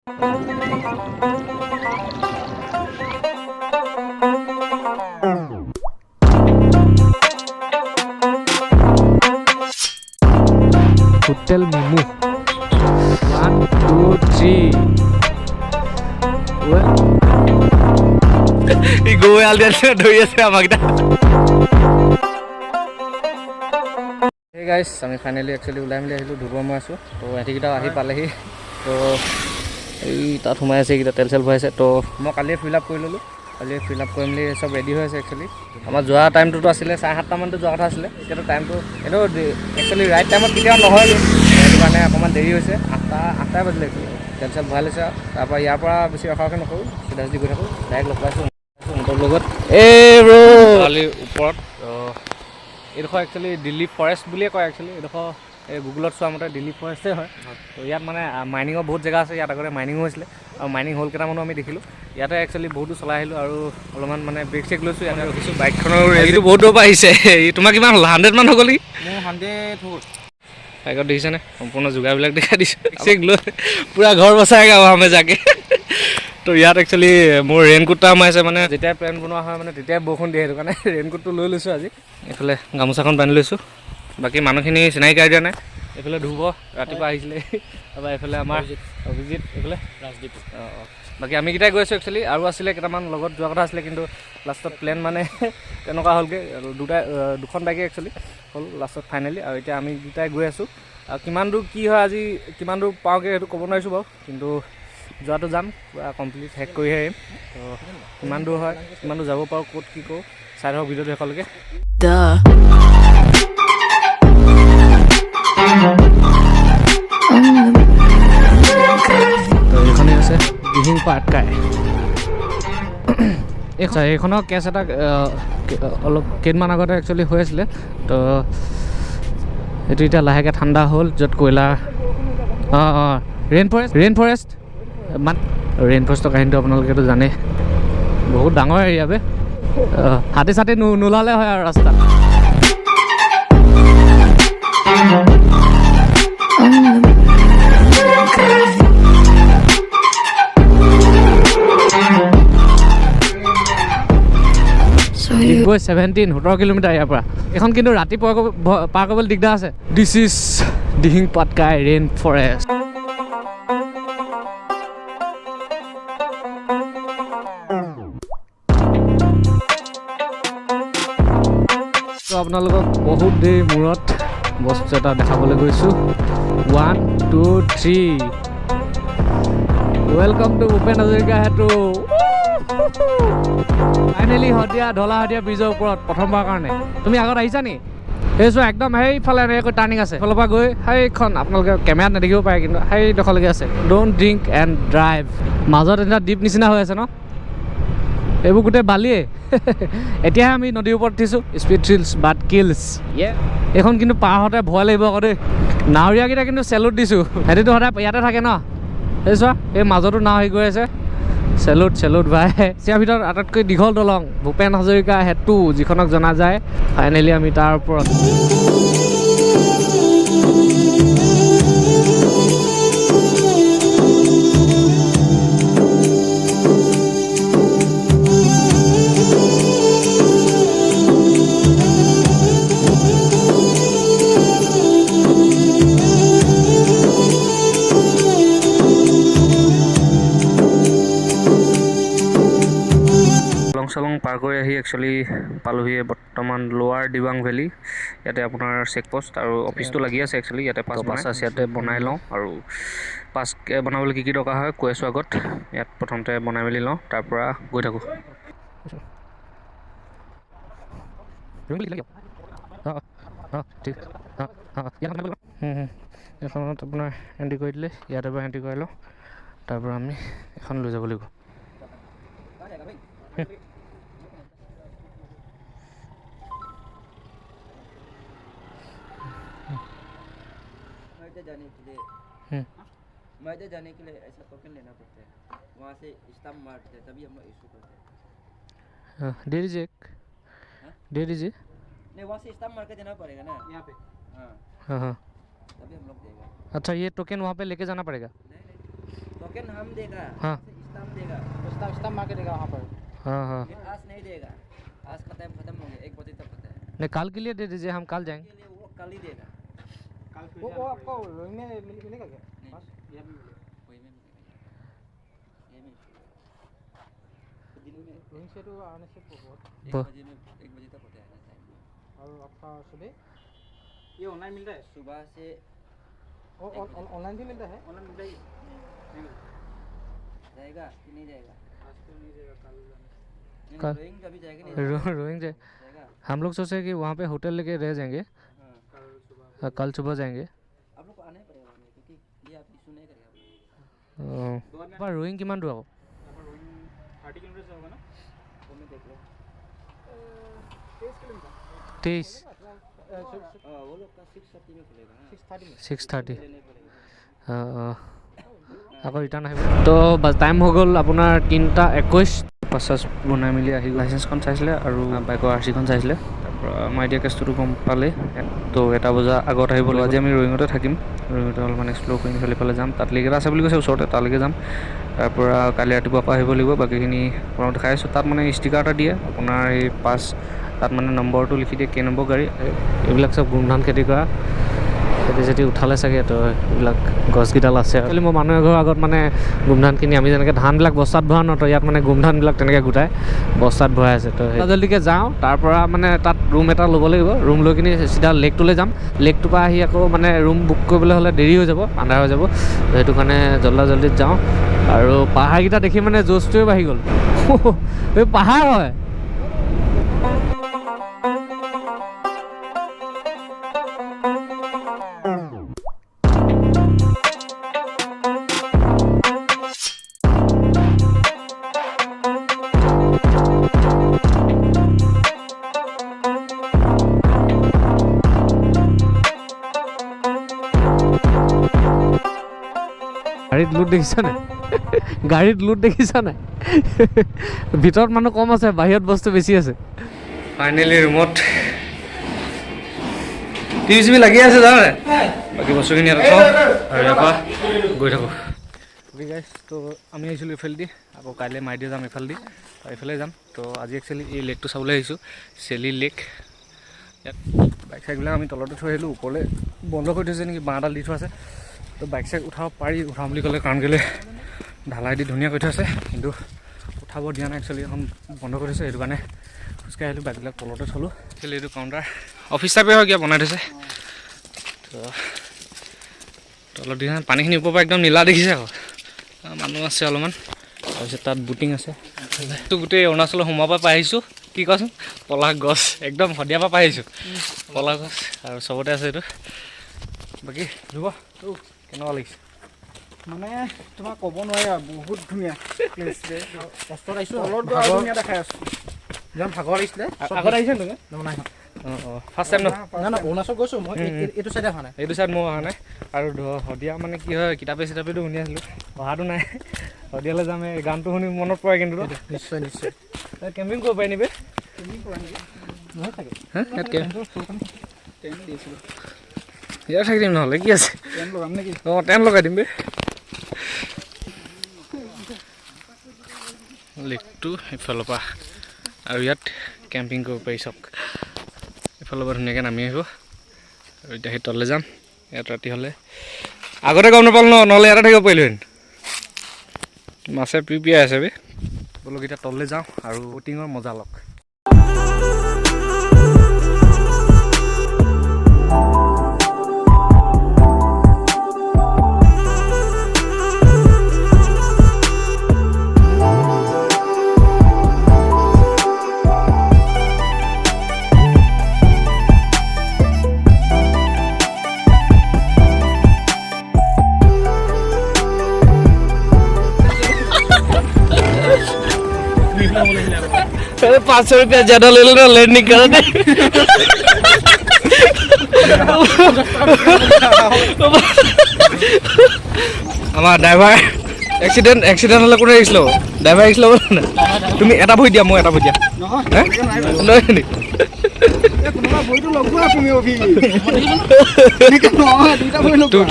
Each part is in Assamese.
হোটেল মিমু 1 2 3 ই গোয়াল দিয়া ধৰি আছে আমাক এটা হে গাইস আমি ফাইনালি একচুয়ালি ওলাই মেলি আহিলোঁ ধুব মই আছোঁ তো এহেঁতিকেইটাও আহি পালেহি তো এই তাত সোমাই আছে এইকেইটা তেল চেল ভৰাইছে তো মই কালিয়ে ফিল আপ কৰি ল'লোঁ কালিয়ে ফিল আপ কৰি মেলি চব ৰেডি হৈ আছে একচুৱেলি আমাৰ যোৱা টাইমটোতো আছিলে 7:30মানতে যোৱা কথা আছিলে এতিয়াতো টাইমটো এইটো একচুৱেলি ৰাইট টাইমত কেতিয়াও নহয়গৈ সেইটো কাৰণে অকণমান দেৰি হৈছে 8টা বাজিলে তেল চেল ভৰাই লৈছে আৰু তাৰপৰা ইয়াৰ পৰা বেছি ৰখাৰকৈ নকৰোঁ চিধা চিধি গৈ থাকোঁ ডাইৰেক্ট লগ পাইছোঁ সিহঁতৰ লগত এই কালি ওপৰত এইডোখৰ একচুৱেলি দিল্লী ফৰেষ্ট বুলিয়ে কয় একচুৱেলি এইডোখৰ এই গুগলত চোৱা মতে দিল্লী ফৰেষ্টেই হয় তো ইয়াত মানে মাইনিঙৰ বহুত জেগা আছে ইয়াত আগতে মাইনিঙো হৈছিলে আৰু মাইনিং হ'ল কেইটামানো আমি দেখিলোঁ ইয়াতে একচুৱেলি বহুতো চলাই আহিলোঁ আৰু অলপমান মানে ব্ৰেক চেক লৈছোঁ ইয়াতে ৰখিছোঁ বাইকখনৰ ৰেলিটো বহুত দূৰৰ পৰা আহিছে তোমাৰ কিমান হ'ল 100 মান হৈ গ'ল নেকি মোৰ 100 হ'ল বাইকত দেখিছেনে সম্পূৰ্ণ যোগাৰবিলাক দেখাই দিছোঁ চেক লৈ পূৰা ঘৰ বচাই গাওঁ আমি যাকে তো ইয়াত একচুৱেলি মোৰ ৰেইনকোট এটা সোমাইছে মানে যেতিয়াই প্লেন বনোৱা হয় মানে তেতিয়াই বৰষুণ দিয়ে সেইটো কাৰণে ৰেইনকোটটো লৈ লৈছোঁ আজি এইফালে গামোচাখন বান্ধি লৈছোঁ বাকী মানুহখিনি চিনাকি কৰি দিয়া নাই এইফালে ধুব ৰাতিপুৱা আহিছিলে তাৰপৰা এইফালে আমাৰ অভিজিত এইফালে ৰাজদীপ বাকী আমিকেইটাই গৈ আছোঁ একচুৱেলি আৰু আছিলে কেইটামান লগত যোৱা কথা আছিলে কিন্তু লাষ্টত প্লেন মানে তেনেকুৱা হ'লগৈ দুখন বাইকে একচুৱেলি হ'ল লাষ্টত ফাইনেলি আৰু এতিয়া আমি দুটাই গৈ আছোঁ আৰু কিমান দূৰ কি হয় আজি কিমান দূৰ পাওঁগৈ সেইটো ক'ব নোৱাৰিছোঁ বাৰু কিন্তু যোৱাটো যাম পূৰা কমপ্লিট শেষ কৰিহে আহিম তো কিমান দূৰ হয় কিমান দূৰ যাব পাৰোঁ ক'ত কি কৰোঁ চাই থাকক ভিডিঅ'টো শেষলৈকে তো এইখনেই আছে দিহিং পাটকাই এইখনৰ কেছ এটা অলপ কেইদিনমান আগতে একচুৱেলি হৈ আছিলে তো এইটো এতিয়া লাহেকৈ ঠাণ্ডা হ'ল য'ত কয়লা ৰেইন ফৰেষ্ট মানে ৰেইন ফৰেষ্টৰ কাহিনীটো আপোনালোকেতো জানেই বহুত ডাঙৰ এৰিয়া বে হাতী চাতি নোলালে হয় আৰু ৰাস্তাত ডিগবৈ 17 কিলোমিটাৰ ইয়াৰ পৰা এখন কিন্তু ৰাতি পাৰ কৰিবলৈ দিগদাৰ আছে this is Dihing Patkai rain forest আপোনালোকক বহুত দেৰি মূৰত বস্তু এটা দেখাবলৈ গৈছোঁ 1 2 3 ৱেলকাম টু ভূপেন হাজৰিকা সেতু ফাইনেলি ঢলা শদিয়া ব্ৰিজৰ ওপৰত প্ৰথমবাৰ কাৰণে তুমি আগত আহিছা নি সেই চোৱা একদম সেইফালে এনেকৈ টাৰ্ণিং আছে সেইফালৰ পৰা গৈ সেইখন আপোনালোকে কেমেৰাত নেদেখিব পাৰে কিন্তু সেইডোখৰলৈকে আছে ডোণ্ট ড্ৰিংক এণ্ড ড্ৰাইভ মাজত এটা দ্বীপ নিচিনা হৈ আছে ন এইবোৰ গোটেই বালিয়ে এতিয়াহে আমি নদীৰ ওপৰত উঠিছোঁ স্পীড থ্ৰিলছ বাট কিলছ এইখন কিন্তু পাৰ হওঁতে ভয় লাগিব আকৌ দেই নাৱৰীয়াকেইটা কিন্তু চেলুট দিছোঁ সিহঁতিতো সদায় ইয়াতে থাকে ন সেই চোৱা এই মাজতো নাও হেৰি গৈ আছে চেলুট ভাই এছিয়াৰ ভিতৰত আটাইতকৈ দীঘল দলং ভূপেন হাজৰিকা সেতু যিখনক জনা যায় ফাইনেলি আমি তাৰ ওপৰত চলং পাৰ কৰি আহি একচুৱেলি পালোহি বৰ্তমান লোৱাৰ দিবাং ভেলী ইয়াতে আপোনাৰ চেকপোষ্ট আৰু অফিচটো লাগি আছে একচুৱেলি ইয়াতে পাছ আছে ইয়াতে বনাই লওঁ আৰু পাছ বনাবলৈ কি দৰকাৰ হয় কৈ আছোঁ আগত ইয়াত প্ৰথমতে বনাই মেলি লওঁ তাৰ পৰা গৈ থাকোঁ এখনত আপোনাৰ এণ্ট্ৰি কৰি দিলে ইয়াতে পৰা এণ্ট্ৰি কৰি লওঁ তাৰ পৰা আমি এখন লৈ যাব লাগিব मैदे जाने के लिए ऐसा टोकन लेना पड़ता है वहाँ से स्टैम्प मारते हैं तभी हम लोग इशू करते हैं दे दीजिए नहीं वहाँ से स्टैम्प मार के देना पड़ेगा ना यहाँ पे हाँ हाँ तभी हम लोग देगा अच्छा ये टोकन वहाँ पे लेके जाना पड़ेगा टोकन हम देगा हाँ। स्टैम्प देगा स्टैम्प मार के देगा वहाँ पर। हाँ हाँ लेकिन आज नहीं देगा आज का टाइम खत्म हो गया 1 बजे तक होता है नहीं कल के लिए दे दीजिए हम कल जाएंगे के लिए वो कल ही देगा वो आपको रोइंग में मिलेगा क्या? नहीं बस ये भी मिलेगा। वही में मिलेगा ये में दिन में रोइंग से तो आने से बहुत 1 बजे में 1 बजे तक होता है टाइम और आपका सुबह ये ऑनलाइन मिल रहा है? सुबह से ऑनलाइन भी मिलता है? ऑनलाइन मिलता ही नहीं मिलता। जाएगा कि नहीं जाएगा आज तो नहीं जाएगा, कल नहीं, कल? रोइंग कभी जाएगा नहीं रोइंग जाए जाएगा हम लोग सोचे कि वहाँ पे होटल लेके रह जाएंगे हाँ कल सुबह जाएंगे आप लोग को आना ही पड़ेगा वहाँ में, क्योंकि ये आप इशू नहीं करेगा पर रोइंग किमान दूर আকৌ यहाँ पर रोइंग 30 किलोमीटर से होगा ना? वो में देख लो 23 किलोमीटर 23 वो लोग का 6:30 में खुलेगा ना 6:30 में 6:30 लेने पड़ेगा আকৌ ৰিটাৰ্ণ আহিব তো টাইম হৈ গ'ল আপোনাৰ 3:21 পাছত বনাই মেলি আহি লাইচেঞ্চখন চাইছিলে আৰু বাইকৰ আৰচিখন চাইছিলে তাৰপৰা মই এতিয়া কেছটো গম পালে তো 1 বজা আগত আহিব আজি আমি ৰয়িঙতে থাকিম ৰয়িঙতে অলপমান এক্সপ্ল'ৰ কৰিম সেইফালে যাম তাত লেক এটা আছে বুলি কৈছে ওচৰতে তালৈকে যাম তাৰপৰা কালি ৰাতিপুৱা পৰা আহিব লাগিব বাকীখিনি আপোনালোক দেখাই আছোঁ তাত মানে ষ্টিকাৰ এটা দিয়ে আপোনাৰ এই পাছ তাত মানে নম্বৰটো লিখি দিয়ে কেই নম্বৰ গাড়ী এইবিলাক চব গোমধান খেতি কৰা খেতি চেতি উঠালে চাগে তো এইবিলাক গছকেইডাল আছে একচুৱেলি মই মানুহ এঘৰৰ আগত মানে গোমধানখিনি আমি যেনেকৈ ধানবিলাক বস্তাত ভৰাওঁ ন তো ইয়াত মানে গোমধানবিলাক তেনেকৈ গোটাই বস্তাত ভৰাই আছে তো জলদিকৈ যাওঁ তাৰপৰা মানে তাত ৰুম এটা ল'ব লাগিব ৰুম লৈ কিনি চিধা লেকটোলৈ যাম লেকটোৰ পৰা আহি আকৌ মানে ৰুম বুক কৰিবলৈ হ'লে দেৰি হৈ যাব আন্ধাৰ হৈ যাব তো সেইটো কাৰণে জল্দিত যাওঁ আৰু পাহাৰকেইটা দেখি মানে জোচটোৱে বাঢ়ি গ'ল এই পাহাৰ হয় গাড়ীত লুট দেখিছা নাই গাড়ীত লুট দেখিছা নাই ভিতৰত মানুহ কম আছে বাহিৰত বস্তু বেছি আছে ফাইনেলি ৰুমত টিভি লাগি আছে জানে বাকী বস্তুখিনি ইয়াত থওঁ আৰু ইয়াৰ পৰা গৈ থাকোঁ গাইছ তো আমি আহিছিলোঁ এইফালেদি আকৌ কাইলৈ মাইদি যাম এইফালেদি এইফালে যাম তো আজি একচুৱেলি এই লেকটো চাবলৈ আহিছোঁ চেলি লেক ইয়াত বাইক চাইকবিলাক আমি তলতে থৈ আহিলোঁ ওপৰলৈ বন্ধ কৰি থৈছে নেকি বাঁহ এডাল দি থোৱা আছে তো বাইক চাইক উঠাব পাৰি উঠাম বুলি ক'লে কাৰণ কেলৈ ঢালাই দি ধুনীয়া কৰি থৈছে কিন্তু উঠাব দিয়া নাই একচুৱেলি এখন বন্ধ কৰি থৈছে সেইটো কাৰণে খোজকাঢ়ি আহিলোঁ বাইকবিলাক তলতে থ'লোঁ একচুৱেলি এইটো কাউণ্টাৰ অফিচ টাইপে হয় কিবা বনাই থৈছে তো তলত দি পানীখিনি ওপৰৰ পৰা একদম নীলা দেখিছে আকৌ মানুহ আছে অলপমান তাৰপিছত তাত বুটিং আছে তো গোটেই অৰুণাচলৰ সোমোৱাৰ পৰা পাই আহিছোঁ কি কোৱাচোন পলাশ গছ একদম সদিয়াৰ পৰা পাই আহিছোঁ পলাশ গছ আৰু চবতে আছে এইটো বাকী ধুব কেনেকুৱা লাগিছে মানে তোমাক ক'ব নোৱাৰি আৰু বহুত ধুনীয়া প্লেচ কষ্টত আহিছোঁ অলপ ধুনীয়া দেখাই আছোঁ ইমান ভাগৰ লাগিছিলে আগত আহিছে নেকি নাই অঁ ফাৰ্ষ্ট টাইম না অৰুণাচল গৈছোঁ মই এইটো চাইডে অহা নাই এইটো চাইড মই অহা নাই আৰু শদিয়া মানে কি হয় কিতাপে চিতাপেতো শুনি আছিলোঁ অহাটো নাই শদিয়ালৈ যাম এই গানটো শুনি মনত পৰে কিন্তু নিশ্চয় নিশ্চয় কেম্পিং কৰিব পাৰি নিবি নহয় থাকে ইয়াত থাকি দিম নহ'লে কি আছে টেণ্ট লগাম নেকি অঁ টেণ্ট লগাই দিম বে লেকটো এইফালৰ পৰা আৰু ইয়াত কেম্পিং কৰিব পাৰি চব এইফালৰ পৰা ধুনীয়াকৈ নামি আহিব আৰু এতিয়া সেই তললৈ যাম ইয়াত ৰাতি হ'লে আগতে গম নাপালোঁ নহ'লে ইয়াতে থাকিব পাৰিলোহেঁতেন মাছে পিপিয়াই আছে বে বোলো এতিয়া তললৈ যাওঁ আৰু ব'টিঙৰ মজা লওক अरे 500 रुपया ज्यादा ले लो ना लैंडिंग करा दे আমার ড্রাইভার এক্সিডেন্ট হলে কোনে রিক্স লব ড্রাইভার রিক্স লব না তুমি এটা বই দিয়া মই এটা বই দিয়া নহয় নি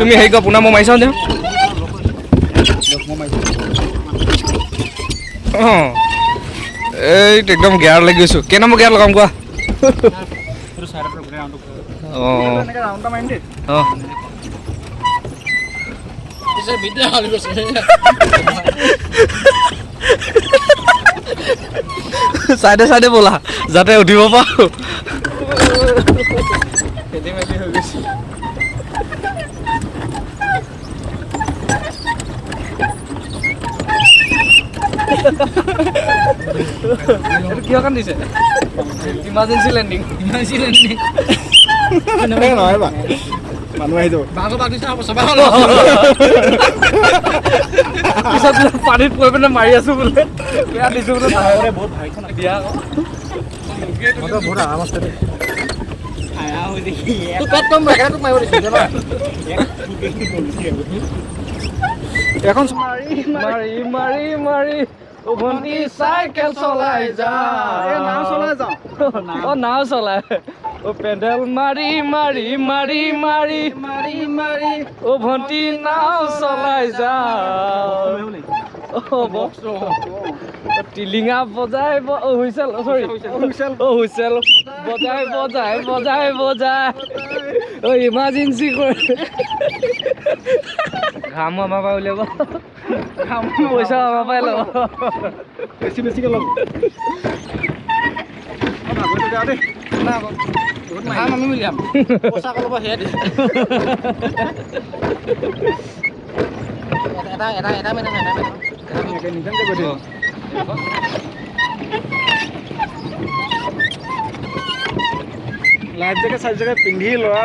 তুমি হেৰি ক পুনা মই মাৰিছাও দিয়া মই মাৰিছোঁ এই একদম গিয়াৰ লাগি গৈছোঁ কেই নম্বৰ গিয়াৰ লগাম কোৱা সেইটো চাইডত গোটেই ৰাউণ্ডটো অঁ এনেকৈ ৰাউণ্ড এটা মাৰিম দেই অঁ পিছে বিদ্যা হালি গৈছে চাইডে চাইডে ব'লা যাতে উঠিব পাৰোঁ খেলি মেলি হৈ গৈছে কিহৰ কাৰণে দিছে ইমাৰ্জেঞ্চি লেণ্ডিং নহয় বা মানুহ আহি যাব পিছত পানীত পৰি পিনে মাৰি আছোঁ বোলে বেয়া দিছোঁ বোলে বহুত ভাইখন দিয়া বহুত আৰাম আছে দেই এখন মাৰি মাৰি মাৰি ভণ্টি চাইকেল চলাই যা নাও চলাই যাওঁ অ নাও চলাই অ পেডেল মাৰি মাৰি মাৰি মাৰি মাৰি মাৰি অ ভণ্টি নাও চলাই যা টিলিঙা বজাই হুইচেল চৰি হুইচেল বজাই বজাই বজাই বজাই অ ইমাৰ্জেঞ্চি কৰে ঘাম আমাৰ পৰা উলিয়াব পইচা আমাৰ পৰাই ল'ব বেছি বেছিকৈ ল'ব দেই আমি উলিয়াম পইচা ক'ব সেয়া দিছে এটা মিনিট নিজে নিজে গৈ দিম লাইফ জেকেট চাইফ জেকেট পিন্ধি ল'ৰা